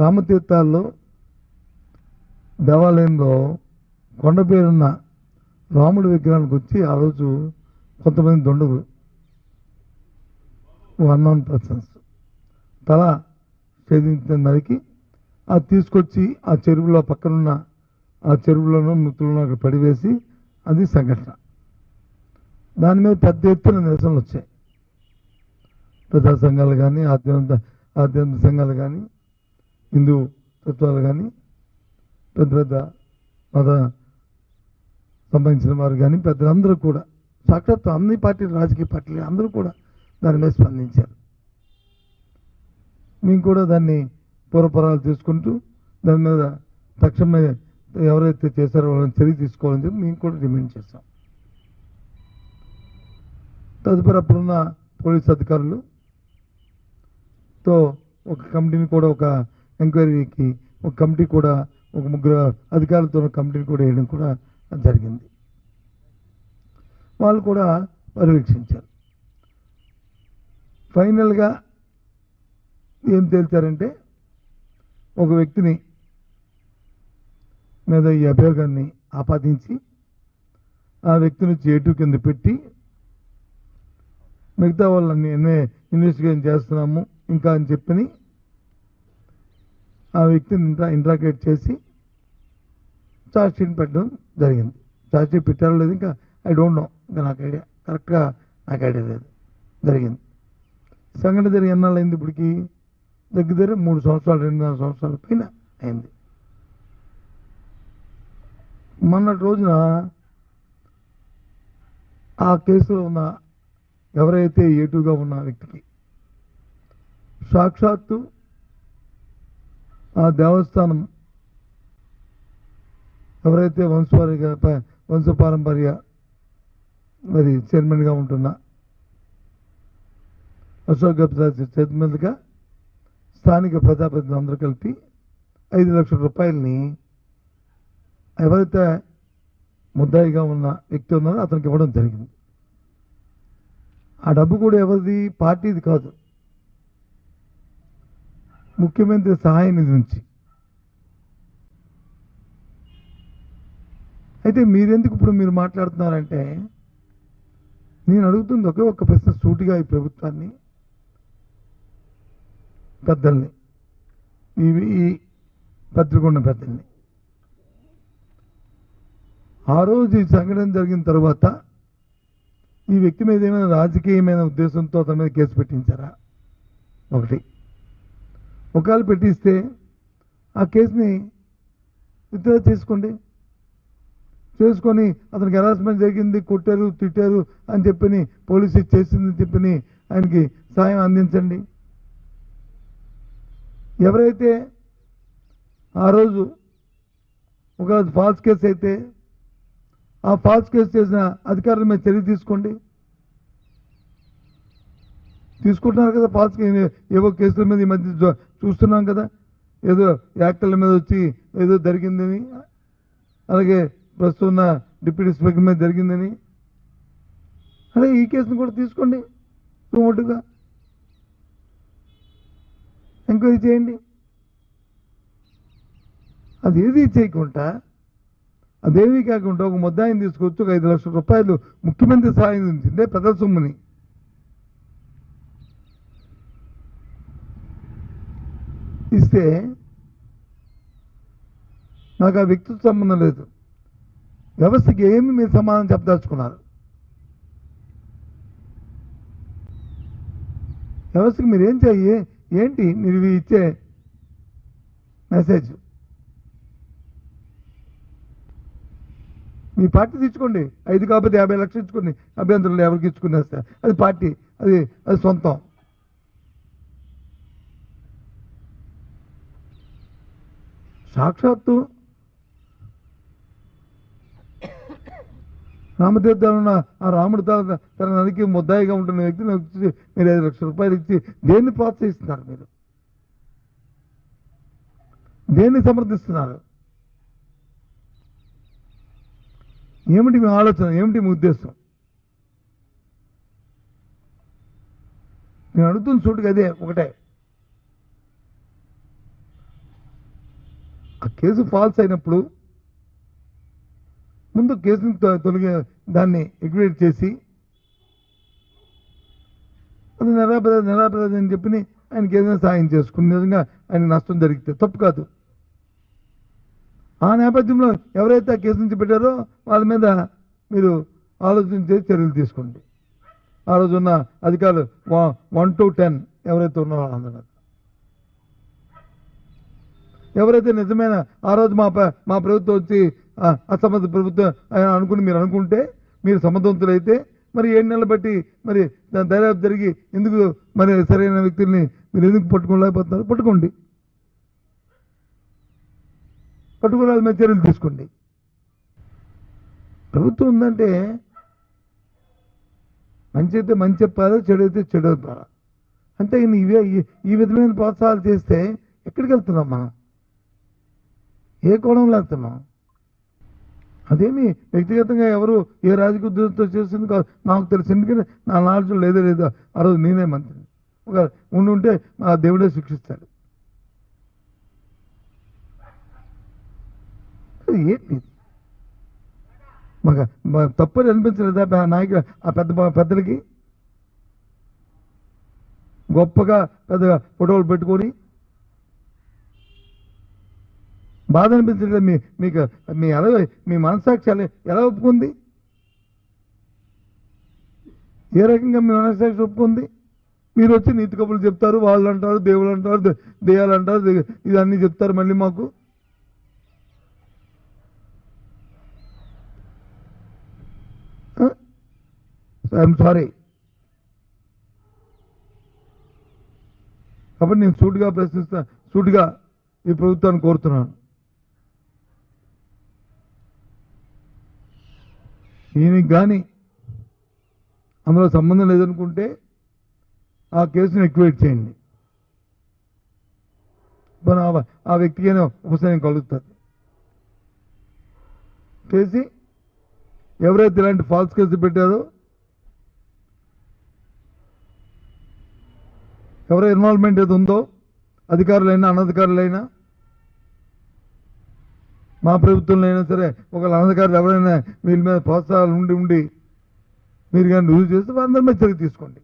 రామతీర్థాల్లో దేవాలయంలో కొండ పేరున్న రాముడి విగ్రహానికి వచ్చి ఆ రోజు కొంతమంది దొండలు అన్నోన్ పర్సన్స్ తల ఛేదించిన నరికి అది తీసుకొచ్చి ఆ చెరువులో పక్కనున్న ఆ చెరువులోనూ నృత్తులను అక్కడ పడివేసి అది సంఘటన. దాని మీద పెద్ద ఎత్తున నిరసనలు వచ్చాయి. ప్రజా సంఘాలు కానీ ఆధ్యాత్మిక సంఘాలు కానీ హిందూ తత్వాలు కానీ పెద్ద పెద్ద మత సంబంధించిన వారు కానీ పెద్దలందరూ కూడా సాక్షాత్తు అన్ని పార్టీలు రాజకీయ పార్టీలు అందరూ కూడా దాని మీద స్పందించారు. మేము కూడా దాన్ని పూర్వపరాలు తీసుకుంటూ దాని మీద తక్షణమే ఎవరైతే చేశారో వాళ్ళని చర్య తీసుకోవాలని చెప్పి మేము కూడా డిమాండ్ చేస్తాం. తదుపరి అప్పుడున్న పోలీస్ అధికారులతో ఒక కమిటీని కూడా ఒక ఎంక్వైరీకి ఒక కమిటీ కూడా ఒక ముగ్గురు అధికారులతో కమిటీని కూడా వేయడం కూడా జరిగింది. వాళ్ళు కూడా పర్యవేక్షించారు. ఫైనల్గా ఏం తేల్చారంటే ఒక వ్యక్తిని మీద ఈ అభియోగాన్ని ఆపాదించి ఆ వ్యక్తిని చేటు కింద పెట్టి మిగతా వాళ్ళని ఇన్వెస్టిగేషన్ చేస్తున్నాము ఇంకా అని చెప్పి ఆ వ్యక్తిని ఇంట్రాగేట్ చేసి ఛార్జ్షీట్ పెట్టడం జరిగింది. ఛార్జ్షీట్ పెట్టారో లేదు ఇంకా ఐ డోంట్ నో, ఇంకా నాకు ఐడియా కరెక్ట్గా నాకు ఐడియా లేదు. జరిగింది. సంఘటన జరిగి ఎన్నాళ్ళు అయింది? ఇప్పటికి దగ్గర 3 సంవత్సరాలు 2.5 సంవత్సరాల పైన అయింది. మొన్నటి రోజున ఆ కేసులో ఉన్న ఎవరైతే ఏటుగా ఉన్న వ్యక్తికి సాక్షాత్తు ఆ దేవస్థానం ఎవరైతే వంశపారంపర్య మరి చైర్మన్గా ఉంటున్న అశోక్ గబ్సార్ చేతి మీదుగా స్థానిక ప్రజాప్రతినిధులు అందరూ కలిపి 5 లక్షల రూపాయలని ఎవరైతే ముద్దాయిగా ఉన్న వ్యక్తి ఉన్నారో అతనికి ఇవ్వడం జరిగింది. ఆ డబ్బు కూడా ఎవరిది? పార్టీది కాదు, ముఖ్యమంత్రి సహాయ నిధి నుంచి. అయితే మీరెందుకు ఇప్పుడు మీరు మాట్లాడుతున్నారంటే నేను అడుగుతుంది ఒకే ఒక్క ప్రశ్న సూటిగా ఈ ప్రభుత్వాన్ని పెద్దల్ని ఈ పత్రికొండ పెద్దల్ని. ఆ రోజు ఈ సంఘటన జరిగిన తర్వాత ఈ వ్యక్తి మీద ఏమైనా రాజకీయమైన ఉద్దేశంతో అతని మీద కేసు పెట్టించారా? ఒకటి. ఒకవేళ పెట్టిస్తే ఆ కేసుని విత్డ్రా చేసుకొని అతనికి హెరాస్మెంట్ జరిగింది, కొట్టారు, తిట్టారు అని చెప్పని పోలీసు చేసిందని చెప్పని ఆయనకి సాయం అందించండి. ఎవరైతే ఆ రోజు ఒక ఫాల్స్ కేసు అయితే ఆ ఫాల్స్ కేసు చేసిన అధికారుల మీద చర్య తీసుకోండి. తీసుకుంటున్నారు కదా ఫాల్స్ ఏవో కేసుల మీద ఈ మధ్య చూస్తున్నాం కదా, ఏదో యాక్టర్ల మీద వచ్చి ఏదో జరిగిందని, అలాగే ప్రస్తుతం ఉన్న డిప్యూటీ స్పీకర్ మీద జరిగిందని. అలాగే ఈ కేసును కూడా తీసుకోండి, సుమోటుగా ఎంక్వైరీ చేయండి. అది ఏది చేయకుండా అదేమీ కాకుండా ఒక ముద్దాయిని తీసుకొచ్చి ఒక 5 లక్షల రూపాయలు ముఖ్యమంత్రి సహాయం ఉంచిందే ప్రజల సొమ్ముని ఇస్తే నాకు ఆ వ్యక్తితో సంబంధం లేదు. వ్యవస్థకి ఏమి మీరు సమాధానం చెప్పదలుచుకున్నారు? వ్యవస్థకి మీరు ఏం చేయి ఏంటి మీరు ఇచ్చే మెసేజ్? మీ పార్టీ తెచ్చుకోండి, 5 కాకపోతే 50 లక్షలు ఇచ్చుకోండి, అభ్యంతరులు ఎవరికి ఇచ్చుకునేస్తారు, అది పార్టీ, అది సొంతం. సాక్షాత్తు రామతీర్థాలున్న ఆ రాముడు తన నదికి ముద్దాయిగా ఉంటున్న వ్యక్తిని వచ్చి మీరు 5 లక్షల రూపాయలు ఇచ్చి దేన్ని ప్రోత్సహిస్తున్నారు? మీరు దేన్ని సమర్థిస్తున్నారు? ఏమిటి మీ ఆలోచన? ఏమిటి మీ ఉద్దేశం? నేను అడుగుతున్న చోటుకి అదే ఒకటే. ఆ కేసు ఫాల్స్ అయినప్పుడు ముందు కేసుని తొలగి దాన్ని ఎగ్వేట్ చేసి అది నిరాపరాధి అని చెప్పి ఆయనకి ఏదైనా సాయం చేసుకుని నిజంగా ఆయన నష్టం జరిగితే తప్పు కాదు. ఆ నేపథ్యంలో ఎవరైతే ఆ కేసు నుంచి పెట్టారో వాళ్ళ మీద మీరు ఆలోచించే చర్యలు తీసుకోండి. ఆ రోజు ఉన్న అధికారులు 1 to 10 ఎవరైతే ఉన్నారో వాళ్ళందరూ, ఎవరైతే నిజమైన ఆ రోజు మా ప్రభుత్వం వచ్చి అసమర్థ ప్రభుత్వం అనుకుని మీరు అనుకుంటే, మీరు సమర్థవంతులైతే మరి 7 నెలలు బట్టి మరి దర్యాప్తు జరిగి ఎందుకు మరి సరైన వ్యక్తుల్ని మీరు ఎందుకు పట్టుకోలేకపోతున్నారు? పట్టుకోండి, పట్టుకోవాలి, మీద చర్యలు తీసుకోండి. ప్రభుత్వం ఉందంటే మంచి అయితే మంచి చెప్పాలి, చెడు అయితే చెడు చెప్పాలి. అంటే ఇవే ఈ విధమైన ప్రోత్సాహాలు చేస్తే ఎక్కడికి వెళ్తున్నాం మనం? ఏ కోణంలో వెళ్తున్నాం? అదేమి వ్యక్తిగతంగా ఎవరు ఏ రాజకీయ ఉద్యోగంతో చేసింది కాదు, నాకు తెలుసు. ఎందుకంటే నా నాలెడ్జ్ లేదో ఆ రోజు నేనే మంత్రిని. ఒక ఉంటే మా దేవుడే శిక్షిస్తాడు. ఏంటి మాకు తప్పని అనిపించలేదా నాయకులు? ఆ పెద్దలకి గొప్పగా పెద్దగా ఫోటోలు పెట్టుకొని బాధ అనిపించలేదు? మీకు మీ మనస్సాక్షి ఎలా ఒప్పుకుంది? ఏ రకంగా మీ మనస్సాక్షి ఒప్పుకుంది? మీరు వచ్చి నీతి కబుర్లు చెప్తారు, వాళ్ళు అంటారు, దేవుళ్ళు అంటారు, దెయ్యాలు అంటారు, ఇదన్నీ చెప్తారు మళ్ళీ మాకు. I'm sorry. కాబట్టి నేను సూటిగా ఈ ప్రభుత్వాన్ని కోరుతున్నాను. ఈయనకి కానీ అందులో సంబంధం లేదనుకుంటే ఆ కేసును ఎక్వివేట్ చేయండి. ఆ వ్యక్తికైనా ఉపశమనం కలుగుతుంది. చేసి ఎవరైతే ఇలాంటి ఫాల్స్ కేసు పెట్టారో, ఎవరో ఇన్వాల్వ్మెంట్ ఏది ఉందో, అధికారులైనా అనధికారులైనా, మా ప్రభుత్వంలో అయినా సరే ఒకవేళ అనధికారులు ఎవరైనా వీళ్ళ మీద ప్రోత్సాహాలు ఉండి మీరు కానీ రుజువు చేస్తే అందరి మీద చర్య తీసుకోండి.